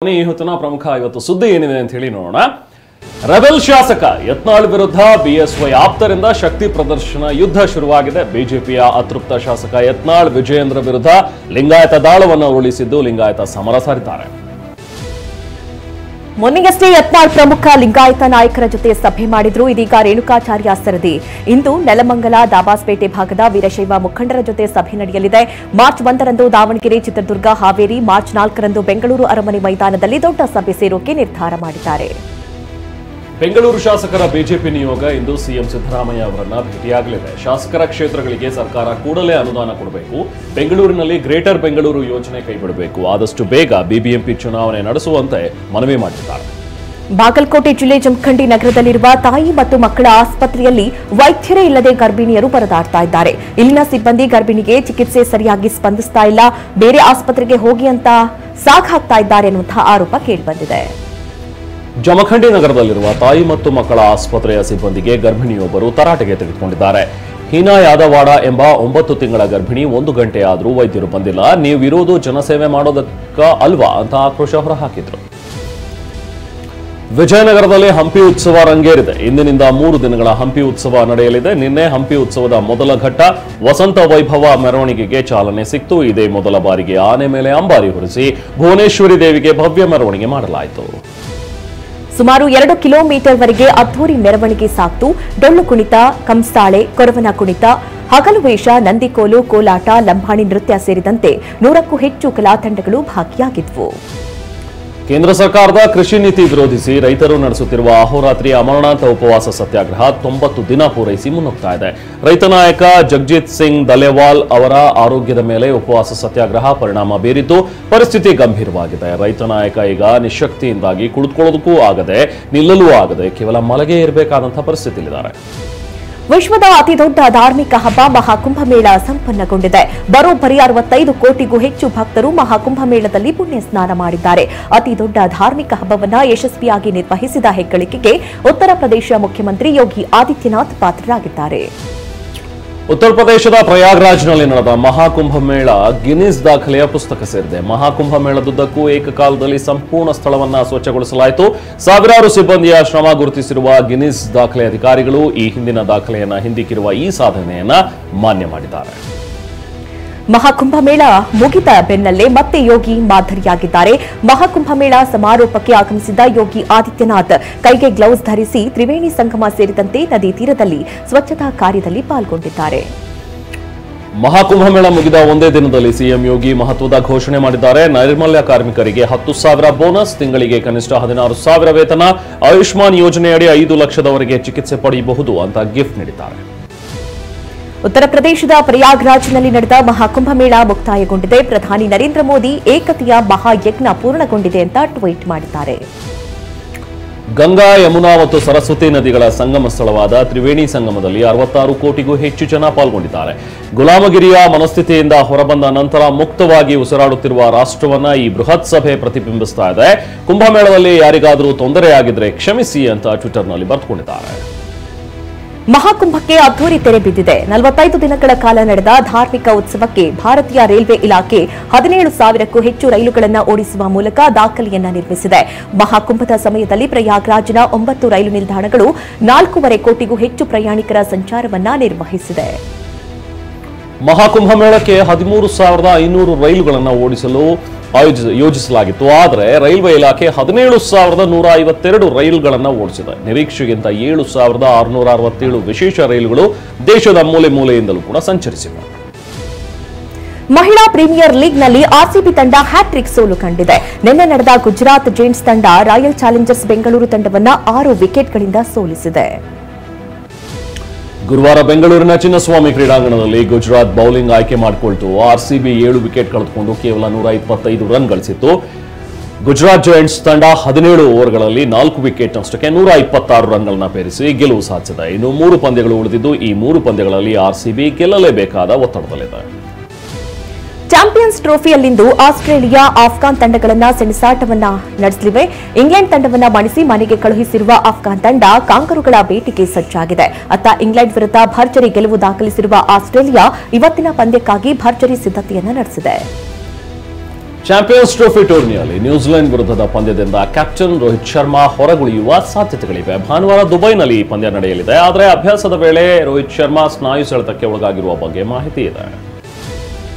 ಈ ಹೊತ್ತಿನ ಪ್ರಮುಖ ಇವತ್ತು ಸುದ್ದಿ ಏನಿದೆ ಅಂತ ಹೇಳಿ ನೋಡೋಣ. ರೆಬೆಲ್ ಶಾಸಕ ಯತ್ನಾಳ್ ವಿರುದ್ಧ ಬಿಎಸ್ವೈ ಆಪ್ತರಿಂದ ಶಕ್ತಿ ಪ್ರದರ್ಶನ ಯುದ್ಧ ಶುರುವಾಗಿದೆ. ಬಿಜೆಪಿಯ ಅತೃಪ್ತ ಶಾಸಕ ಯತ್ನಾಳ್ ವಿಜಯೇಂದ್ರ ವಿರುದ್ಧ ಲಿಂಗಾಯತ ದಾಳವನ್ನು ಉರುಳಿಸಿದ್ದು ಲಿಂಗಾಯತ ಸಮರ ಸಾರಿದ್ದಾರೆ. ಮೊನ್ನೆಯಷ್ಟೇ ಯತ್ನಾಳ್ ಪ್ರಮುಖ ಲಿಂಗಾಯತ ನಾಯಕರ ಜೊತೆ ಸಭೆ ಮಾಡಿದ್ರು. ಇದೀಗ ರೇಣುಕಾಚಾರ್ಯ ಸರದಿ. ಇಂದು ನೆಲಮಂಗಲ ದಾಬಾಸ್ಪೇಟೆ ಭಾಗದ ವೀರಶೈವ ಮುಖಂಡರ ಜೊತೆ ಸಭೆ ನಡೆಯಲಿದೆ. ಮಾರ್ಚ್ 1ರಂದು ದಾವಣಗೆರೆ, ಚಿತ್ರದುರ್ಗ, ಹಾವೇರಿ, ಮಾರ್ಚ್ 4ರಂದು ಬೆಂಗಳೂರು ಅರಮನೆ ಮೈದಾನದಲ್ಲಿ ದೊಡ್ಡ ಸಭೆ ಸೇರೋಕೆ ನಿರ್ಧಾರ ಮಾಡಿದ್ದಾರೆ. ಬೆಂಗಳೂರು ಶಾಸಕರ ಬಿಜೆಪಿ ನಿಯೋಗ ಇಂದು ಸಿಎಂ ಸಿದ್ದರಾಮಯ್ಯ ಅವರನ್ನ ಭೇಟಿಯಾಗಲಿದೆ. ಶಾಸಕರ ಕ್ಷೇತ್ರಗಳಿಗೆ ಸರ್ಕಾರ ಕೂಡಲೇ ಅನುದಾನ ಕೊಡಬೇಕು, ಬೆಂಗಳೂರಿನಲ್ಲಿ ಗ್ರೇಟರ್ ಬೆಂಗಳೂರು ಯೋಜನೆ ಕೈಬಿಡಬೇಕು, ಆದಷ್ಟು ಬೇಗ ಬಿಬಿಎಂಪಿ ಚುನಾವಣೆ ನಡೆಸುವಂತೆ ಮನವಿ ಮಾಡಿದ್ದಾರೆ. ಬಾಗಲಕೋಟೆ ಜಿಲ್ಲೆ ಜಮಖಂಡಿ ನಗರದಲ್ಲಿರುವ ತಾಯಿ ಮತ್ತು ಮಕ್ಕಳ ಆಸ್ಪತ್ರೆಯಲ್ಲಿ ವೈದ್ಯರೇ ಇಲ್ಲದೆ ಗರ್ಭಿಣಿಯರು ಪರದಾಡ್ತಾ ಇದ್ದಾರೆ. ಇಲ್ಲಿನ ಸಿಬ್ಬಂದಿ ಗರ್ಭಿಣಿಗೆ ಚಿಕಿತ್ಸೆ ಸರಿಯಾಗಿ ಸ್ಪಂದಿಸ್ತಾ ಇಲ್ಲ, ಬೇರೆ ಆಸ್ಪತ್ರೆಗೆ ಹೋಗಿ ಅಂತ ಸಾಗ್ ಹಾಕ್ತಾ ಇದ್ದಾರೆ ಎನ್ನುವಂತಹ ಆರೋಪ ಕೇಳಿಬಂದಿದೆ. ಜಮಖಂಡಿ ನಗರದಲ್ಲಿರುವ ತಾಯಿ ಮತ್ತು ಮಕ್ಕಳ ಆಸ್ಪತ್ರೆಯ ಸಿಬ್ಬಂದಿಗೆ ಗರ್ಭಿಣಿಯೊಬ್ಬರು ತರಾಟೆಗೆ ತೆಗೆದುಕೊಂಡಿದ್ದಾರೆ. ಹೀನಾ ಯಾದವಾಡ ಎಂಬ 9 ತಿಂಗಳ ಗರ್ಭಿಣಿ 1 ಗಂಟೆ ಆದರೂ ವೈದ್ಯರು ಬಂದಿಲ್ಲ, ನೀವಿರೋದು ಜನಸೇವೆ ಮಾಡೋದಕ್ಕ ಅಲ್ವಾ ಅಂತ ಆಕ್ರೋಶ ಹೊರಹಾಕಿದ್ರು. ವಿಜಯನಗರದಲ್ಲಿ ಹಂಪಿ ಉತ್ಸವ ರಂಗೇರಿದೆ. ಇಂದಿನಿಂದ 3 ದಿನಗಳ ಹಂಪಿ ಉತ್ಸವ ನಡೆಯಲಿದೆ. ನಿನ್ನೆ ಹಂಪಿ ಉತ್ಸವದ ಮೊದಲ ಘಟ್ಟ ವಸಂತ ವೈಭವ ಮೆರವಣಿಗೆಗೆ ಚಾಲನೆ ಸಿಕ್ತು. ಇದೇ ಮೊದಲ ಬಾರಿಗೆ ಆನೆ ಮೇಲೆ ಅಂಬಾರಿ ಹೊರಿಸಿ ಭುವನೇಶ್ವರಿ ದೇವಿಗೆ ಭವ್ಯ ಮೆರವಣಿಗೆ ಮಾಡಲಾಯಿತು. ಸುಮಾರು 2 ಕಿಲೋಮೀಟರ್ವರೆಗೆ ಅದ್ಧೂರಿ ಮೆರವಣಿಗೆ ಸಾಕ್ತು. ಡೊಳ್ಳು ಕುಣಿತ, ಕಂಸಾಳೆ, ಕೊರವನ ಕುಣಿತ, ಹಗಲು ವೇಷ, ನಂದಿಕೋಲು, ಕೋಲಾಟ, ಲಂಬಾಣಿ ನೃತ್ಯ ಸೇರಿದಂತೆ 100ಕ್ಕೂ ಹೆಚ್ಚು ಕಲಾ ತಂಡಗಳು ಭಾಗಿಯಾಗಿದ್ವು. ಕೇಂದ್ರ ಸರ್ಕಾರದ ಕೃಷಿ ನೀತಿ ವಿರೋಧಿಸಿ ರೈತರು ನಡೆಸುತ್ತಿರುವ ಅಹೋರಾತ್ರಿ ಅಮರನಾಥ ಉಪವಾಸ ಸತ್ಯಾಗ್ರಹ 90 ದಿನ ಪೂರೈಸಿ ಮುನ್ನುಗ್ತಾ ಇದೆ. ರೈತ ನಾಯಕ ಜಗಜಿತ್ ಸಿಂಗ್ ದಲೇವಾಲ್ ಅವರ ಆರೋಗ್ಯದ ಮೇಲೆ ಉಪವಾಸ ಸತ್ಯಾಗ್ರಹ ಪರಿಣಾಮ ಬೀರಿದ್ದು ಪರಿಸ್ಥಿತಿ ಗಂಭೀರವಾಗಿದೆ. ರೈತ ನಾಯಕ ಈಗ ನಿಶಕ್ತಿಯಿಂದಾಗಿ ಕುಳಿತುಕೊಳ್ಳೋದಕ್ಕೂ ಆಗದೆ, ನಿಲ್ಲಲೂ ಆಗದೆ ಕೇವಲ ಮಲಗೆ ಇರಬೇಕಾದಂತಹ ಪರಿಸ್ಥಿತಿಯಲ್ಲಿದ್ದಾರೆ. ವಿಶ್ವದ ಅತಿದೊಡ್ಡ ಧಾರ್ಮಿಕ ಹಬ್ಬ ಮಹಾಕುಂಭಮೇಳ ಸಂಪನ್ನಗೊಂಡಿದೆ. ಬರೋಬ್ಬರಿ 65 ಕೋಟಿಗೂ ಹೆಚ್ಚು ಭಕ್ತರು ಮಹಾಕುಂಭಮೇಳದಲ್ಲಿ ಪುಣ್ಯ ಸ್ನಾನ ಮಾಡಿದ್ದಾರೆ. ಅತಿದೊಡ್ಡ ಧಾರ್ಮಿಕ ಹಬ್ಬವನ್ನು ಯಶಸ್ವಿಯಾಗಿ ನಿರ್ವಹಿಸಿದ ಹೆಗ್ಗಳಿಕೆಗೆ ಉತ್ತರ ಪ್ರದೇಶ ಮುಖ್ಯಮಂತ್ರಿ ಯೋಗಿ ಆದಿತ್ಯನಾಥ್ ಪಾತ್ರರಾಗಿದ್ದಾರೆ. ಉತ್ತರ ಪ್ರದೇಶದ ಪ್ರಯಾಗ್ರಾಜ್ನಲ್ಲಿ ನಡೆದ ಮಹಾಕುಂಭಮೇಳ ಗಿನ್ನಿಸ್ ದಾಖಲೆಯ ಪುಸ್ತಕ ಸೇರಿದೆ. ಮಹಾಕುಂಭಮೇಳದುದ್ದಕ್ಕೂ ಏಕಕಾಲದಲ್ಲಿ ಸಂಪೂರ್ಣ ಸ್ಥಳವನ್ನು ಸ್ವಚ್ಛಗೊಳಿಸಲಾಯಿತು. ಸಾವಿರಾರು ಸಿಬ್ಬಂದಿಯ ಶ್ರಮ ಗುರುತಿಸಿರುವ ಗಿನ್ನಿಸ್ ದಾಖಲೆ ಅಧಿಕಾರಿಗಳು ಈ ಹಿಂದಿನ ದಾಖಲೆಯನ್ನು ಹಿಂದಿಕ್ಕಿರುವ ಈ ಸಾಧನೆಯನ್ನ ಮಾನ್ಯ ಮಾಡಿದ್ದಾರೆ. ಮಹಾಕುಂಭಮೇಳ ಮುಗಿದ ಬೆನ್ನಲ್ಲೇ ಮತ್ತೆ ಯೋಗಿ ಮಾದರಿಯಾಗಿದ್ದಾರೆ. ಮಹಾಕುಂಭಮೇಳ ಸಮಾರೋಪಕ್ಕೆ ಆಗಮಿಸಿದ ಯೋಗಿ ಆದಿತ್ಯನಾಥ್ ಕೈಗೆ ಗ್ಲೌಸ್ ಧರಿಸಿ ತ್ರಿವೇಣಿ ಸಂಗಮ ಸೇರಿದಂತೆ ನದಿ ತೀರದಲ್ಲಿ ಸ್ವಚ್ಛತಾ ಕಾರ್ಯದಲ್ಲಿ ಪಾಲ್ಗೊಂಡಿದ್ದಾರೆ. ಮಹಾಕುಂಭಮೇಳ ಮುಗಿದ ಒಂದೇ ದಿನದಲ್ಲಿ ಸಿಎಂ ಯೋಗಿ ಮಹತ್ವದ ಘೋಷಣೆ ಮಾಡಿದ್ದಾರೆ. ನೈರ್ಮಲ್ಯ ಕಾರ್ಮಿಕರಿಗೆ 10,000 ಬೋನಸ್, ತಿಂಗಳಿಗೆ ಕನಿಷ್ಠ 16,000 ವೇತನ, ಆಯುಷ್ಮಾನ್ ಯೋಜನೆಯಡಿ 5 ಲಕ್ಷದವರೆಗೆ ಚಿಕಿತ್ಸೆ ಪಡೆಯಬಹುದು ಅಂತ ಗಿಫ್ಟ್ ನೀಡಿದ್ದಾರೆ. ಉತ್ತರ ಪ್ರದೇಶದ ಪ್ರಯಾಗ್ರಾಜ್ನಲ್ಲಿ ನಡೆದ ಮಹಾಕುಂಭಮೇಳ ಮುಕ್ತಾಯಗೊಂಡಿದೆ. ಪ್ರಧಾನಿ ನರೇಂದ್ರ ಮೋದಿ ಏಕತೆಯ ಮಹಾಯಜ್ಞ ಪೂರ್ಣಗೊಂಡಿದೆ ಅಂತ ಟ್ವೀಟ್ ಮಾಡಿದ್ದಾರೆ. ಗಂಗಾ, ಯಮುನಾ ಮತ್ತು ಸರಸ್ವತಿ ನದಿಗಳ ಸಂಗಮ ಸ್ಥಳವಾದ ತ್ರಿವೇಣಿ ಸಂಗಮದಲ್ಲಿ 66 ಕೋಟಿಗೂ ಹೆಚ್ಚು ಜನ ಪಾಲ್ಗೊಂಡಿದ್ದಾರೆ. ಗುಲಾಮಗಿರಿಯ ಮನಸ್ಥಿತಿಯಿಂದ ಹೊರಬಂದ ನಂತರ ಮುಕ್ತವಾಗಿ ಉಸಿರಾಡುತ್ತಿರುವ ರಾಷ್ಟ್ರವನ್ನ ಈ ಬೃಹತ್ ಸಭೆ ಪ್ರತಿಬಿಂಬಿಸ್ತಾ ಇದೆ. ಕುಂಭಮೇಳದಲ್ಲಿ ಯಾರಿಗಾದರೂ ತೊಂದರೆಯಾಗಿದ್ರೆ ಕ್ಷಮಿಸಿ ಅಂತ ಟ್ವಿಟರ್ನಲ್ಲಿ ಬರೆದುಕೊಂಡಿದ್ದಾರೆ. ಮಹಾಕುಂಭಕ್ಕೆ ಅದ್ಧೂರಿ ತೆರೆ ಬಿದ್ದಿದೆ. 45 ದಿನಗಳ ಕಾಲ ನಡೆದ ಧಾರ್ಮಿಕ ಉತ್ಸವಕ್ಕೆ ಭಾರತೀಯ ರೈಲ್ವೆ ಇಲಾಖೆ 17,000ಕ್ಕೂ ಹೆಚ್ಚು ರೈಲುಗಳನ್ನು ಓಡಿಸುವ ಮೂಲಕ ದಾಖಲೆಯನ್ನ ನಿರ್ಮಿಸಿದೆ. ಮಹಾಕುಂಭದ ಸಮಯದಲ್ಲಿ ಪ್ರಯಾಗ್ರಾಜ್ನ 9 ರೈಲು ನಿಲ್ದಾಣಗಳು 4.5 ಕೋಟಿಗೂ ಹೆಚ್ಚು ಪ್ರಯಾಣಿಕರ ಸಂಚಾರವನ್ನ ನಿರ್ವಹಿಸಿದೆ. ಮಹಾಕುಂಭಮೇಳಕ್ಕೆ 13,500 ರೈಲುಗಳನ್ನು ಓಡಿಸಲು ಯೋಜಿಸಲಾಗಿತ್ತು. ಆದರೆ ರೈಲ್ವೆ ಇಲಾಖೆ 17,152 ರೈಲುಗಳನ್ನು ಓಡಿಸಿದೆ. ನಿರೀಕ್ಷೆಗಿಂತ 7,667 ವಿಶೇಷ ರೈಲುಗಳು ದೇಶದ ಮೂಲೆ ಮೂಲೆಯಿಂದಲೂ ಕೂಡ ಸಂಚರಿಸಿವೆ. ಮಹಿಳಾ ಪ್ರೀಮಿಯರ್ ಲೀಗ್ನಲ್ಲಿ ಆರ್ಸಿಬಿ ತಂಡ ಹ್ಯಾಟ್ರಿಕ್ ಸೋಲು ಕಂಡಿದೆ. ನಿನ್ನೆ ನಡೆದ ಗುಜರಾತ್ ಜೈಂಟ್ಸ್ ತಂಡ ರಾಯಲ್ ಚಾಲೆಂಜರ್ಸ್ ಬೆಂಗಳೂರು ತಂಡವನ್ನು 6 ವಿಕೆಟ್ಗಳಿಂದ ಸೋಲಿಸಿದೆ. ಗುರುವಾರ ಬೆಂಗಳೂರಿನ ಚಿನ್ನಸ್ವಾಮಿ ಕ್ರೀಡಾಂಗಣದಲ್ಲಿ ಗುಜರಾತ್ ಬೌಲಿಂಗ್ ಆಯ್ಕೆ ಮಾಡಿಕೊಳ್ತು. ಆರ್ಸಿಬಿ 7 ವಿಕೆಟ್ ಕಳೆದುಕೊಂಡು ಕೇವಲ 125 ರನ್ ಗಳಿಸಿತ್ತು. ಗುಜರಾತ್ ಜೈಂಟ್ಸ್ ತಂಡ 17 ಓವರ್ಗಳಲ್ಲಿ 4 ವಿಕೆಟ್ ನಷ್ಟಕ್ಕೆ 126 ರನ್ಗಳನ್ನು ಪೇರಿಸಿ ಗೆಲುವು ಸಾಧಿಸಿದೆ. ಇನ್ನು 3 ಪಂದ್ಯಗಳು ಉಳಿದಿದ್ದು ಈ 3 ಪಂದ್ಯಗಳಲ್ಲಿ ಆರ್ಸಿಬಿ ಗೆಲ್ಲಲೇಬೇಕಾದ ಒತ್ತಡದಲ್ಲಿದೆ. ಚಾಂಪಿಯನ್ಸ್ ಟ್ರೋಫಿಯಲ್ಲಿಂದು ಆಸ್ಟ್ರೇಲಿಯಾ, ಆಫ್ಘಾನ್ ತಂಡಗಳನ್ನು ಸೆಣಸಾಟವನ್ನ ನಡೆಸಲಿವೆ. ಇಂಗ್ಲೆಂಡ್ ತಂಡವನ್ನು ಮಣಿಸಿ ಮನೆಗೆ ಕಳುಹಿಸಿರುವ ಆಫ್ಘಾನ್ ತಂಡ ಕಾಂಗರುಗಳ ಬೇಟೆಗೆ ಸಜ್ಜಾಗಿದೆ. ಅತ್ತ ಇಂಗ್ಲೆಂಡ್ ವಿರುದ್ಧ ಭರ್ಜರಿ ಗೆಲುವು ದಾಖಲಿಸಿರುವ ಆಸ್ಟ್ರೇಲಿಯಾ ಇವತ್ತಿನ ಪಂದ್ಯಕ್ಕಾಗಿ ಭರ್ಜರಿ ಸಿದ್ಧತೆಯನ್ನು ನಡೆಸಿದೆ. ಚಾಂಪಿಯನ್ಸ್ ಟ್ರೋಫಿ ಟೂರ್ನಿಯಲ್ಲಿ ನ್ಯೂಜಿಲೆಂಡ್ ವಿರುದ್ಧದ ಪಂದ್ಯದಿಂದ ಕ್ಯಾಪ್ಟನ್ ರೋಹಿತ್ ಶರ್ಮಾ ಹೊರಗುಳಿಯುವ ಸಾಧ್ಯತೆಗಳಿವೆ. ಭಾನುವಾರ ದುಬೈನಲ್ಲಿ ಪಂದ್ಯ ನಡೆಯಲಿದೆ. ಆದರೆ ಅಭ್ಯಾಸದ ವೇಳೆ ರೋಹಿತ್ ಶರ್ಮಾ ಸ್ನಾಯು ಸೆಳೆತಕ್ಕೆ ಒಳಗಾಗಿರುವ ಬಗ್ಗೆ ಮಾಹಿತಿ ಇದೆ.